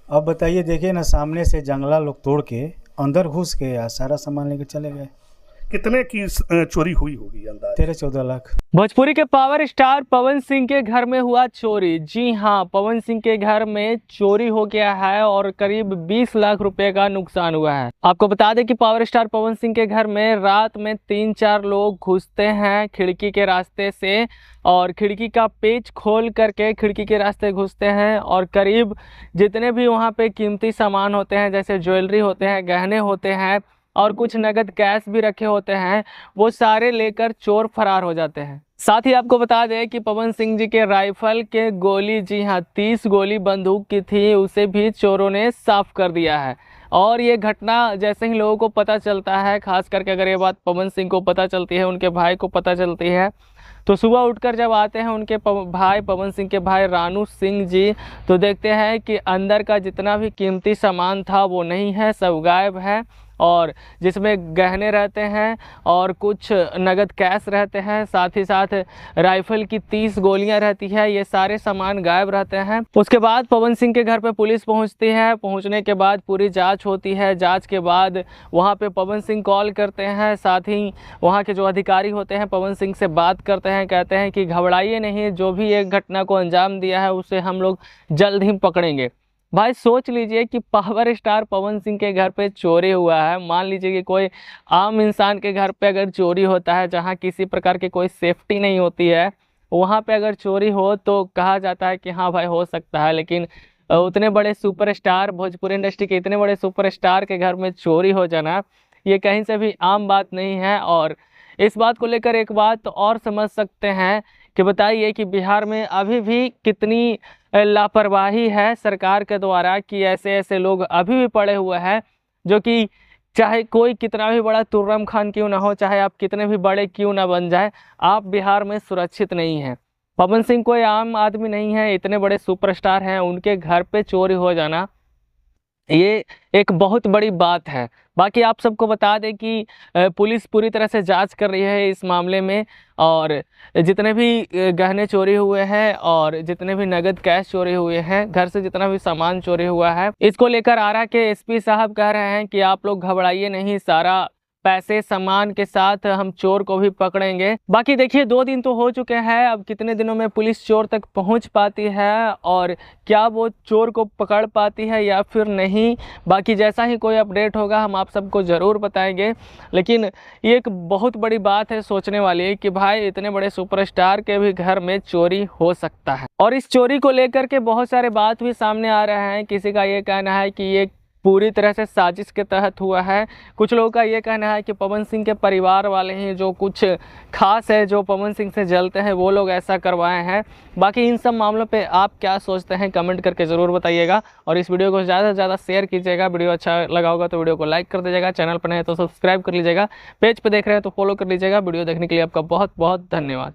अब बताइए, देखिए ना, सामने से जंगला लोग तोड़ के अंदर घुस के या सारा सामान लेकर चले गए। कितने की चोरी हुई होगी अंदाज? 13-14 लाख। भोजपुरी के पावर स्टार पवन सिंह के घर में हुआ चोरी। जी हां, पवन सिंह के घर में चोरी हो गया है और करीब 20 लाख रुपए का नुकसान हुआ है। आपको बता दें कि पावर स्टार पवन सिंह के घर में रात में 3-4 लोग घुसते हैं खिड़की के रास्ते से, और खिड़की का पेच खोल करके खिड़की के रास्ते घुसते हैं और करीब जितने भी वहां पे कीमती सामान होते हैं, जैसे ज्वेलरी होते हैं, गहने होते हैं और कुछ नगद कैश भी रखे होते हैं, वो सारे लेकर चोर फरार हो जाते हैं। साथ ही आपको बता दें कि पवन सिंह जी के राइफल के गोली, जी हाँ 30 गोली बंदूक की थी, उसे भी चोरों ने साफ कर दिया है। और ये घटना जैसे ही लोगों को पता चलता है, खास करके अगर ये बात पवन सिंह को पता चलती है, उनके भाई को पता चलती है, तो सुबह उठकर जब आते हैं उनके भाई, पवन सिंह के भाई रानू सिंह जी, तो देखते हैं कि अंदर का जितना भी कीमती सामान था वो नहीं है, सब गायब है। और जिसमें गहने रहते हैं और कुछ नगद कैश रहते हैं, साथ ही साथ राइफल की 30 गोलियां रहती है, ये सारे सामान गायब रहते हैं। उसके बाद पवन सिंह के घर पे पुलिस पहुंचती है। पहुंचने के बाद पूरी जांच होती है। जांच के बाद वहां पे पवन सिंह कॉल करते हैं, साथ ही वहां के जो अधिकारी होते हैं पवन सिंह से बात करते हैं, कहते हैं कि घबराइए नहीं, जो भी एक घटना को अंजाम दिया है उसे हम लोग जल्द ही पकड़ेंगे। भाई सोच लीजिए कि पावर स्टार पवन सिंह के घर पे चोरी हुआ है। मान लीजिए कि कोई आम इंसान के घर पे अगर चोरी होता है, जहां किसी प्रकार की कोई सेफ्टी नहीं होती है, वहां पे अगर चोरी हो तो कहा जाता है कि हाँ भाई हो सकता है, लेकिन उतने बड़े सुपरस्टार, भोजपुरी इंडस्ट्री के इतने बड़े सुपरस्टार के घर में चोरी हो जाना, ये कहीं से भी आम बात नहीं है। और इस बात को लेकर एक बात और समझ सकते हैं कि बताइए कि बिहार में अभी भी कितनी लापरवाही है सरकार के द्वारा, कि ऐसे ऐसे लोग अभी भी पड़े हुए हैं जो कि चाहे कोई कितना भी बड़ा तुर्रम खान क्यों ना हो, चाहे आप कितने भी बड़े क्यों ना बन जाए, आप बिहार में सुरक्षित नहीं हैं। पवन सिंह कोई आम आदमी नहीं है, इतने बड़े सुपरस्टार हैं, उनके घर पे चोरी हो जाना ये एक बहुत बड़ी बात है। बाकी आप सबको बता दें कि पुलिस पूरी तरह से जांच कर रही है इस मामले में, और जितने भी गहने चोरी हुए हैं और जितने भी नगद कैश चोरी हुए हैं, घर से जितना भी सामान चोरी हुआ है, इसको लेकर आरा के एसपी साहब कह रहे हैं कि आप लोग घबराइए नहीं, सारा पैसे सामान के साथ हम चोर को भी पकड़ेंगे। बाकी देखिए 2 दिन तो हो चुके हैं, अब कितने दिनों में पुलिस चोर तक पहुंच पाती है और क्या वो चोर को पकड़ पाती है या फिर नहीं। बाकी जैसा ही कोई अपडेट होगा हम आप सबको ज़रूर बताएंगे। लेकिन ये एक बहुत बड़ी बात है सोचने वाली कि भाई इतने बड़े सुपरस्टार के भी घर में चोरी हो सकता है। और इस चोरी को लेकर के बहुत सारे बात भी सामने आ रहे हैं। किसी का ये कहना है कि ये पूरी तरह से साजिश के तहत हुआ है, कुछ लोगों का ये कहना है कि पवन सिंह के परिवार वाले हैं, जो कुछ खास है, जो पवन सिंह से जलते हैं, वो लोग ऐसा करवाए हैं। बाकी इन सब मामलों पे आप क्या सोचते हैं कमेंट करके ज़रूर बताइएगा, और इस वीडियो को ज़्यादा से ज़्यादा शेयर कीजिएगा। वीडियो अच्छा लगा होगा तो वीडियो को लाइक कर दीजिएगा, चैनल पर नए हैं तो सब्सक्राइब कर लीजिएगा, पेज पर देख रहे हैं तो फॉलो कर लीजिएगा। वीडियो देखने के लिए आपका बहुत बहुत धन्यवाद।